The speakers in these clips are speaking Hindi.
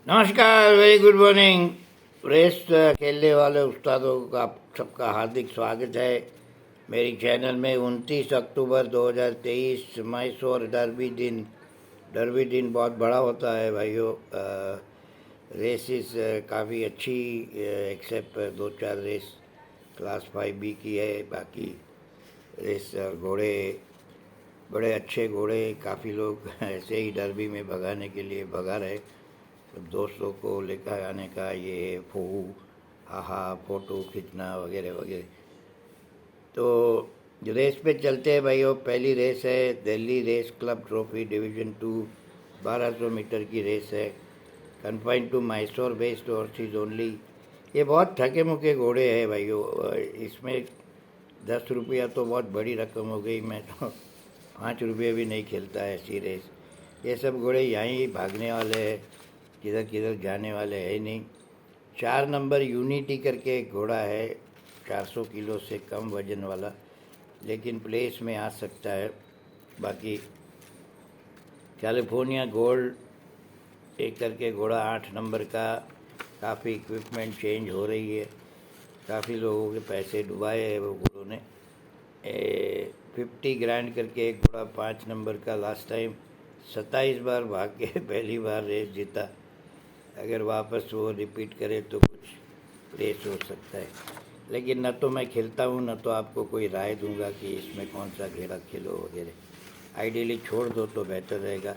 नमस्कार, वेरी गुड मॉर्निंग। रेस खेलने वाले उस्तादों का सबका हार्दिक स्वागत है मेरी चैनल में। 29 अक्टूबर 2023 मैसूर डर्बी दिन बहुत बड़ा होता है भाइयों। रेसेस काफ़ी अच्छी, एक्सेप्ट दो चार रेस क्लास 5B की है। बाकी रेस घोड़े, बड़े अच्छे घोड़े, काफ़ी लोग ऐसे ही डर्बी में भगाने के लिए भगा रहे। सब दोस्तों को लेकर आने का ये फूहू हाहा फ़ोटो खींचना वगैरह वगैरह। तो रेस पे चलते हैं भाइयों। पहली रेस है Delhi race club trophy division 2, 1200 मीटर की रेस है। Confined to Mysore based horses only. ये बहुत थके मुके घोड़े हैं भाइयों। इसमें 10 रुपया तो बहुत बड़ी रकम हो गई। मैं तो 5 रुपये भी नहीं खेलता है ऐसी रेस। ये सब घोड़े यहीं भागने वाले हैं, किधर किधर जाने वाले हैं नहीं। 4 नंबर यूनिटी करके एक घोड़ा है, 400 किलो से कम वजन वाला, लेकिन प्लेस में आ सकता है। बाकी कैलिफोर्निया गोल्ड एक करके घोड़ा 8 नंबर का, काफ़ी इक्विपमेंट चेंज हो रही है। काफ़ी लोगों के पैसे डुबाए हैं वो घोड़ों ने। 50 ग्रैंड करके एक घोड़ा 5 नंबर का, लास्ट टाइम 27 बार भाग के पहली बार रेस जीता। अगर वापस वो रिपीट करे तो कुछ रेस हो सकता है। लेकिन न तो मैं खेलता हूँ, न तो आपको कोई राय दूंगा कि इसमें कौन सा घेरा खेलो वगैरह। आइडियली छोड़ दो तो बेहतर रहेगा।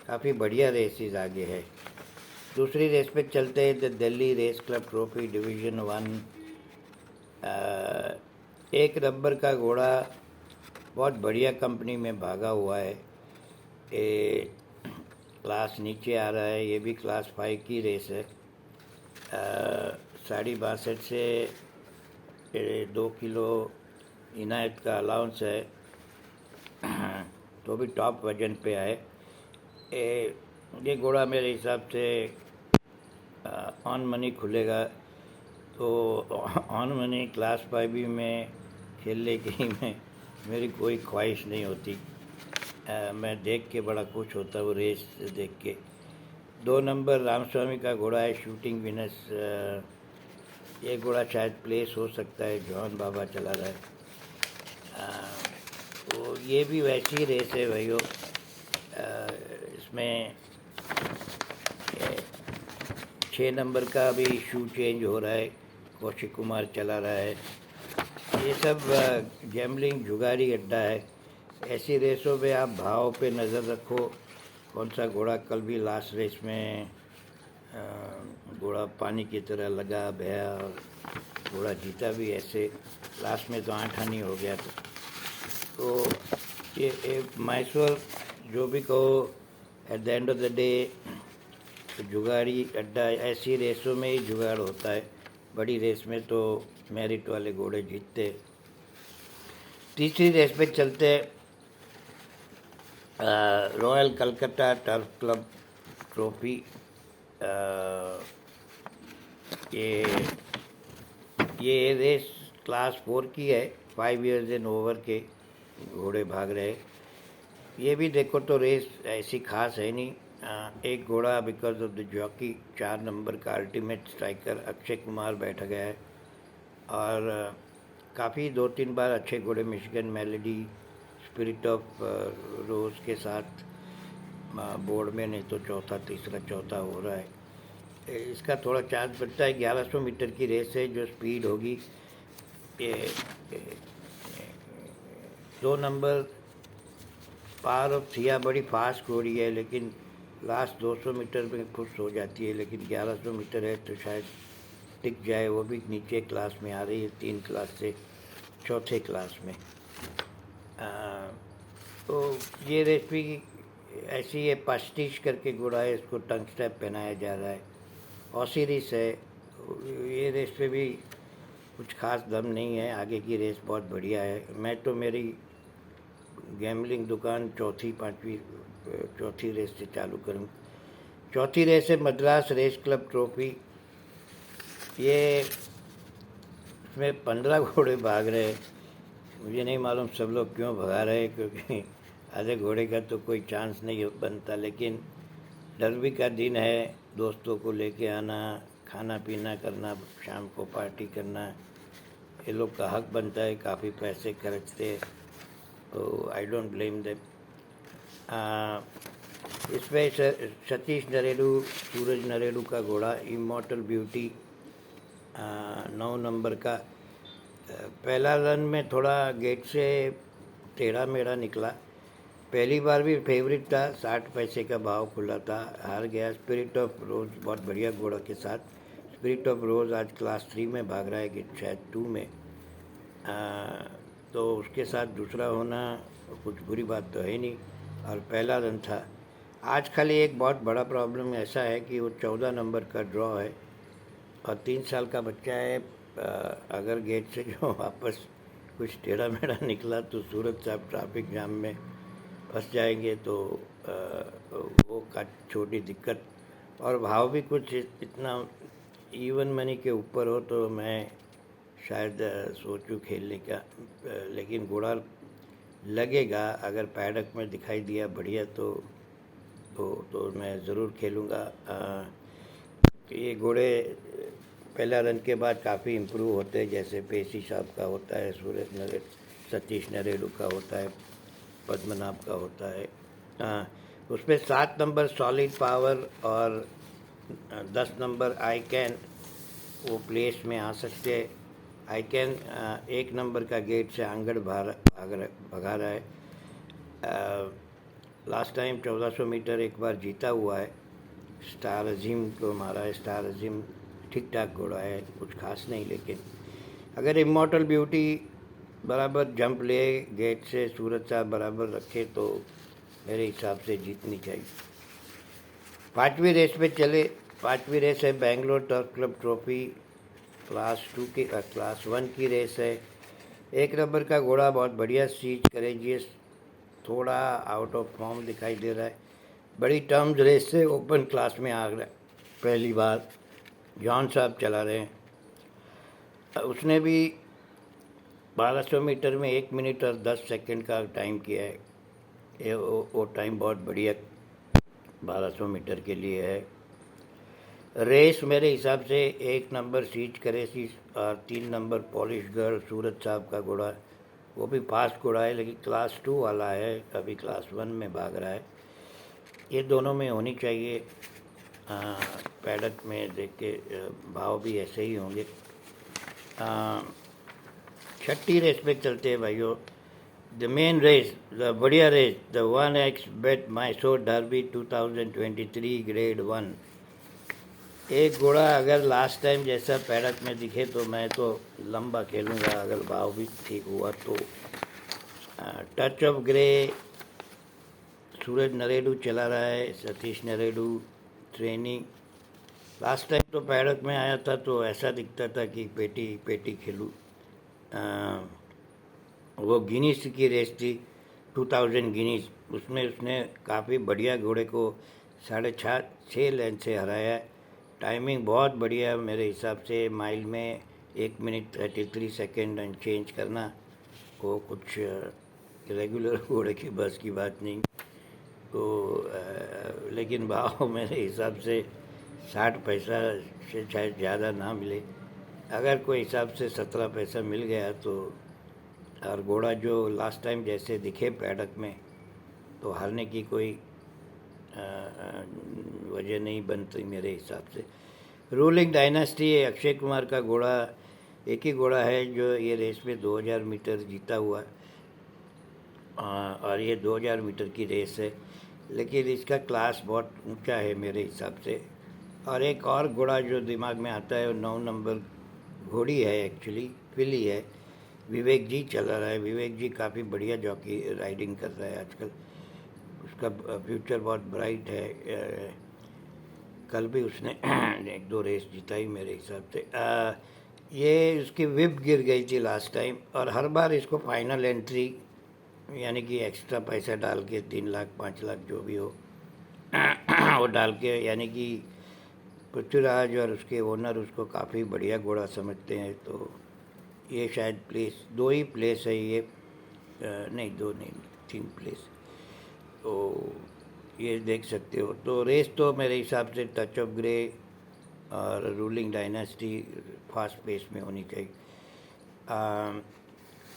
काफ़ी बढ़िया रेसेस आगे है। दूसरी रेस पे चलते हैं, the Delhi race club trophy division 1। 1 number का घोड़ा बहुत बढ़िया कंपनी में भागा हुआ है। ये क्लास नीचे आ रहा है, ये भी क्लास 5 की रेस है। 62.5 से 2 किलो इनायत का अलाउंस है, तो भी टॉप वजन पे आए। ये घोड़ा मेरे हिसाब से ऑन मनी खुलेगा। तो ऑन मनी क्लास 5B में खेलने की मेरी कोई ख्वाहिश नहीं होती। मैं देख के बड़ा खुश होता हूँ रेस देख के। 2 नंबर रामस्वामी का घोड़ा है, शूटिंग विनस। ये घोड़ा शायद प्लेस हो सकता है, जॉन बाबा चला रहा है। तो ये भी वैसी रेस है भाइयों। इसमें 6 नंबर का भी शू चेंज हो रहा है, कौशिक कुमार चला रहा है। ये सब गैम्बलिंग जुगारी अड्डा है। ऐसी रेसों में आप भाव पे नज़र रखो, कौन सा घोड़ा। कल भी लास्ट रेस में घोड़ा पानी की तरह लगा भया और घोड़ा जीता भी ऐसे। लास्ट में तो 8 आनी हो गया था। तो ये मैसूर जो भी कहो, at the end of the day जुगाड़ी अड्डा। ऐसी रेसों में ही जुगाड़ होता है, बड़ी रेस में तो मेरिट वाले घोड़े जीतते। तीसरी रेस पे चलते, royal Calcutta turf club trophy. ये ये रेस क्लास 4 की है, 5 इयर्स एंड ओवर के घोड़े भाग रहे। ये भी देखो तो रेस ऐसी खास है नहीं। एक घोड़ा because of the jockey, 4 number का अल्टीमेट स्ट्राइकर अक्षय कुमार बैठ गया है। और काफ़ी 2-3 बार अच्छे घोड़े, Michigan melody, spirit of rows के साथ बोर्ड में, नहीं तो चौथा तीसरा चौथा हो रहा है। इसका थोड़ा चांस बढ़ता है। 1100 मीटर की रेस है, जो स्पीड होगी। ये 2 नंबर पार ऑफ थिया बड़ी फास्ट घोड़ी है, लेकिन लास्ट 200 मीटर में खुश हो जाती है। लेकिन 1100 मीटर है तो शायद टिक जाए। वो भी नीचे क्लास में आ रही है, 3 क्लास से चौथे क्लास में। तो ये रेस भी ऐसी है, पास्टिश करके घोड़ा है, इसको टंग स्टेप पहनाया जा रहा है। ऑसिरिस है। ये रेस पे भी कुछ खास दम नहीं है, आगे की रेस बहुत बढ़िया है। मैं तो मेरी गैमलिंग दुकान चौथी रेस से चालू करूँ। चौथी रेस है मद्रास रेस क्लब ट्रॉफी। ये इसमें 15 घोड़े भाग रहे हैं। मुझे नहीं मालूम सब लोग क्यों भगा रहे हैं, क्योंकि आधे घोड़े का तो कोई चांस नहीं बनता। लेकिन डर्बी का दिन है, दोस्तों को लेके आना, खाना पीना करना, शाम को पार्टी करना, ये लोग का हक बनता है। काफ़ी पैसे खर्चते, तो आई डोंट ब्लेम देम। इसमें सतीश नरेडू, सूरज नरेडू का घोड़ा इमॉर्टल ब्यूटी 9 नंबर का पहला रन में थोड़ा गेट से टेढ़ा मेढ़ा निकला। पहली बार भी फेवरेट था, 60 पैसे का भाव खुला था, हार गया। स्पिरिट ऑफ रोज़ बहुत बढ़िया घोड़ा के साथ। स्पिरिट ऑफ रोज़ आज क्लास 3 में भाग रहा है कि शायद 2 में। तो उसके साथ दूसरा होना कुछ बुरी बात तो है नहीं, और पहला रन था। आज खाली एक बहुत बड़ा प्रॉब्लम ऐसा है कि वो 14 नंबर का ड्रॉ है और 3 साल का बच्चा है। अगर गेट से जो वापस कुछ टेढ़ा मेढ़ा निकला तो सूरज साहब ट्रैफिक जाम में फंस जाएंगे, तो वो का छोटी दिक्कत। और भाव भी कुछ इतना इवन मनी के ऊपर हो तो मैं शायद सोचूं खेलने का, लेकिन घोड़ा लगेगा अगर पैडक में दिखाई दिया बढ़िया तो मैं ज़रूर खेलूँगा। ये घोड़े पहला रन के बाद काफ़ी इम्प्रूव होते हैं, जैसे पेशी साहब का होता है, सतीश नरेडू का होता है, पद्मनाभ का होता है। उसमें 7 नंबर सॉलिड पावर और 10 नंबर आई कैन वो प्लेस में आ सकते हैं। आई कैन 1 नंबर का गेट से आंगड़ भगा रहा है। लास्ट टाइम 1400 मीटर एक बार जीता हुआ है, स्टार अजीम को मारा है। स्टार अजीम ठीक ठाक घोड़ा है, कुछ खास नहीं, लेकिन अगर इमॉर्टल ब्यूटी बराबर जंप ले गेट से, सूरज साहब बराबर रखे, तो मेरे हिसाब से जीतनी चाहिए। 5वीं रेस पे चले। 5वीं रेस है Bangalore turf club trophy, class 1 की रेस है। 1 नंबर का घोड़ा बहुत बढ़िया सीज करेजियस, थोड़ा आउट ऑफ फॉर्म दिखाई दे रहा है। बड़ी टर्म्स रेस से ओपन क्लास में आ रहा है, पहली बार जॉन साहब चला रहे हैं। उसने भी 1200 मीटर में 1 मिनट और 10 सेकंड का टाइम किया है। ये वो टाइम बहुत बढ़िया 1200 मीटर के लिए है। रेस मेरे हिसाब से 1 नंबर सीज करेसी और 3 नंबर पॉलिश गर्ल सूरज साहब का घोड़ा, वो भी फास्ट घोड़ा है लेकिन क्लास 2 वाला है, अभी क्लास 1 में भाग रहा है। ये दोनों में होनी चाहिए। पैडक में देख के भाव भी ऐसे ही होंगे। 6ठी रेस पे चलते हैं भाइयों। द मेन रेस, द बढ़िया race, the 1x bet Mysore derby 2023 grade 1। एक घोड़ा अगर लास्ट टाइम जैसा पैडक में दिखे तो मैं तो लंबा खेलूँगा, अगर भाव भी ठीक हुआ तो। टच ऑफ ग्रे सूरज नरेडू चला रहा है, सतीश नरेडू ट्रेनिंग। लास्ट टाइम तो पैडक में आया था तो ऐसा दिखता था कि पेटी पेटी खेलूँ। वो गिनीज की रेस थी, 2000 गिनीज, उसमें उसने काफ़ी बढ़िया घोड़े को 6.5 लेन से हराया है। टाइमिंग बहुत बढ़िया मेरे हिसाब से, माइल में 1 मिनट 33 सेकेंड एंड चेंज करना वो कुछ रेगुलर घोड़े की बस की बात नहीं। तो लेकिन भाव मेरे हिसाब से 60 पैसा से शायद ज़्यादा ना मिले। अगर कोई हिसाब से 17 पैसा मिल गया तो, और घोड़ा जो लास्ट टाइम जैसे दिखे पैडक में, तो हारने की कोई वजह नहीं बनती मेरे हिसाब से। रूलिंग डायनास्टी है, अक्षय कुमार का घोड़ा, एक ही घोड़ा है जो ये रेस में 2000 मीटर जीता हुआ, और ये 2000 मीटर की रेस है, लेकिन इसका क्लास बहुत ऊंचा है मेरे हिसाब से। और एक और घोड़ा जो दिमाग में आता है वो 9 नंबर घोड़ी है, एक्चुअली फिली है, विवेक जी चला रहा है। विवेक जी काफ़ी बढ़िया जॉकी राइडिंग कर रहा है आजकल, उसका फ्यूचर बहुत ब्राइट है। कल भी उसने 1-2 रेस जिताई मेरे हिसाब से। ये उसकी विप गिर गई थी लास्ट टाइम, और हर बार इसको फाइनल एंट्री यानी कि एक्स्ट्रा पैसा डाल के 3 लाख 5 लाख जो भी हो वो डाल के, यानी कि पृथ्वीराज और उसके ओनर उसको काफ़ी बढ़िया घोड़ा समझते हैं। तो ये शायद प्लेस 2 ही प्लेस है ये, नहीं 2 नहीं 3 प्लेस। तो ये देख सकते हो। तो रेस तो मेरे हिसाब से टच ऑफ ग्रे और रूलिंग डायनेस्टी फास्ट पेस में होनी चाहिए।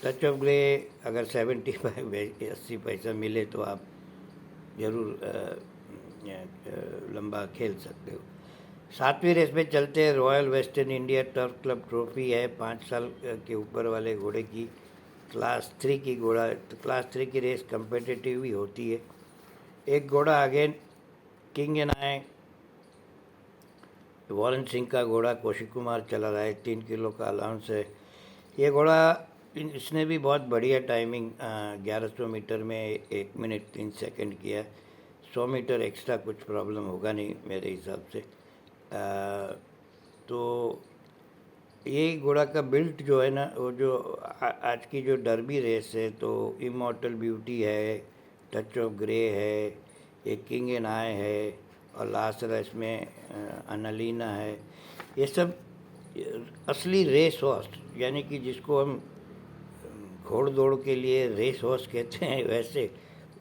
टच ऑफ ग्रे अगर 75-80 पैसा मिले तो आप ज़रूर लंबा खेल सकते हो। 7वीं रेस में चलते हैं। Royal western India turf club trophy है, 5 साल के ऊपर वाले घोड़े की क्लास 3 की घोड़ा। तो क्लास 3 की रेस कंपेटिटिव ही होती है। एक घोड़ा आगे king and I Warren Singh का घोड़ा कौशिक कुमार चला रहा है, 3 किलो का अलाउंस है। ये घोड़ा इसने भी बहुत बढ़िया टाइमिंग 1100 मीटर में 1 मिनट 3 सेकंड किया। 100 मीटर एक्स्ट्रा कुछ प्रॉब्लम होगा नहीं मेरे हिसाब से। तो ये घोड़ा का बिल्ट जो है ना, वो जो आज की जो डर्बी रेस है, तो इमॉर्टल ब्यूटी है, टच ऑफ ग्रे है, एक किंग एंड आई है, और लास्ट रेस में अनालीना है। ये सब असली रेस हॉर्स, यानी कि जिसको हम घोड़ दौड़ के लिए रेस हॉर्स कहते हैं, वैसे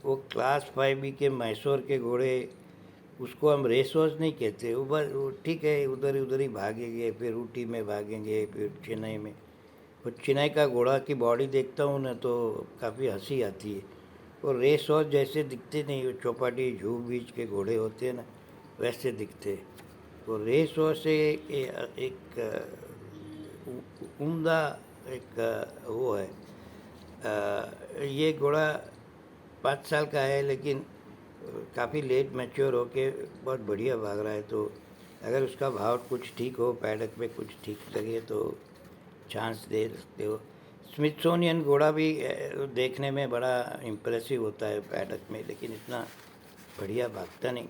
वो क्लास 5B के मैसूर के घोड़े, उसको हम रेस हॉर्स नहीं कहते। वो बस वो ठीक है, उधर ही भागेंगे, फिर ऊटी में भागेंगे, फिर चेन्नई में। वो चेन्नई का घोड़ा की बॉडी देखता हूँ ना, तो काफ़ी हंसी आती है। वो रेस हॉर्स जैसे दिखते नहीं, वो चौपाटी झूठ बीच के घोड़े होते हैं ना, वैसे दिखते। तो रेस हॉर्स एक उम्दा एक वो है। ये घोड़ा 5 साल का है, लेकिन काफ़ी लेट मैच्योर होके बहुत बढ़िया भाग रहा है। तो अगर उसका भाव कुछ ठीक हो, पैडक में कुछ ठीक लगे, तो चांस दे सकते हो। स्मिथसोनियन घोड़ा भी देखने में बड़ा इम्प्रेसिव होता है पैडक में, लेकिन इतना बढ़िया भागता नहीं।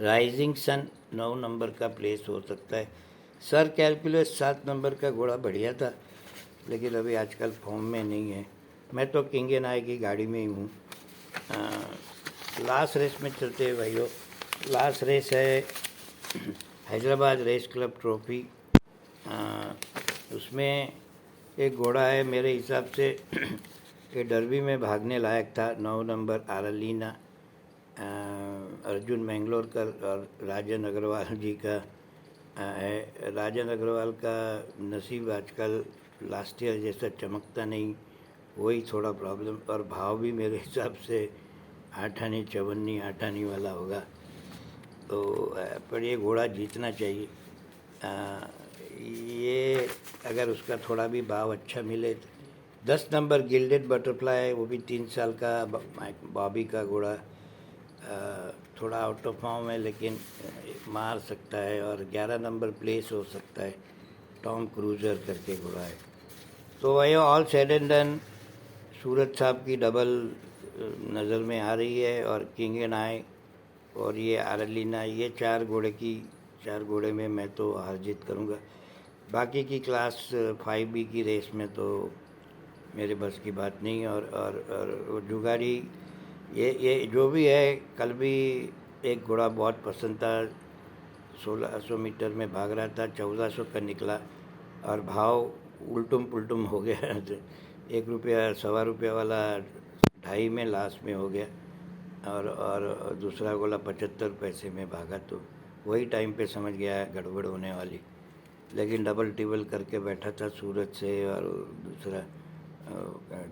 राइजिंग सन 9 नंबर का प्लेस हो सकता है। सर कैलकुलस 7 नंबर का घोड़ा बढ़िया था, लेकिन अभी आजकल फॉर्म में नहीं है। मैं तो किंग एंड आई की गाड़ी में ही हूँ। लास्ट रेस में चलते हैं भाइयों। लास्ट रेस है हैदराबाद रेस क्लब ट्रॉफी। उसमें एक घोड़ा है मेरे हिसाब से ये डर्बी में भागने लायक था, 9 नंबर आरलीना, अर्जुन मैंगलोरकर और राजन अग्रवाल जी का है। राजन अग्रवाल का नसीब आजकल लास्ट ईयर जैसा चमकता नहीं, वही थोड़ा प्रॉब्लम। और भाव भी मेरे हिसाब से 8 आने 54 8 आने वाला होगा। तो पर ये घोड़ा जीतना चाहिए। ये अगर उसका थोड़ा भी भाव अच्छा मिले। 10 नंबर गिल्डेड बटरफ्लाई, वो भी 3 साल का बॉबी का घोड़ा, थोड़ा आउट ऑफ फॉर्म है, लेकिन मार सकता है। और 11 नंबर प्लेस हो सकता है, टॉम क्रूजर करके घोड़ा है। तो वही ऑल सेड एंड डन, सूरज साहब की डबल नज़र में आ रही है, और किंग एंड आई और ये आरलीना, ये 4 घोड़े में मैं तो हार जीत करूँगा। बाकी की क्लास 5B की रेस में तो मेरे बस की बात नहीं। और जुगाड़ी ये जो भी है, कल भी एक घोड़ा बहुत पसंद था, 1600 मीटर में भाग रहा था, 1400 का निकला, और भाव उल्टुम पुल्टुम हो गया। 1 रुपया 1.25 रुपया वाला 2.5 में लास्ट में हो गया, और दूसरा गोला 75 पैसे में भागा। तो वही टाइम पे समझ गया गड़बड़ होने वाली, लेकिन डबल टिबल करके बैठा था सूरज से और दूसरा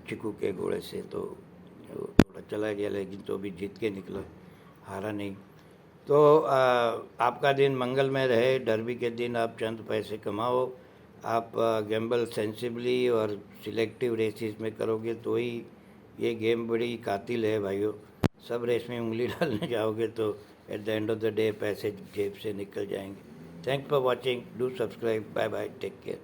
चिकू के घोड़े से, तो थोड़ा चला गया, लेकिन तो भी जीत के निकला, हारा नहीं। तो आपका दिन मंगलमय रहे। डर्बी के दिन आप चंद पैसे कमाओ। आप गैम्बल सेंसिबली और सिलेक्टिव रेसेस में करोगे तो ही ये गेम बड़ी कातिल है भाइयों। सब रेस में उंगली डालने जाओगे तो at the end of the day पैसे जेब से निकल जाएंगे। Thanks for watching, do subscribe, bye bye, take care.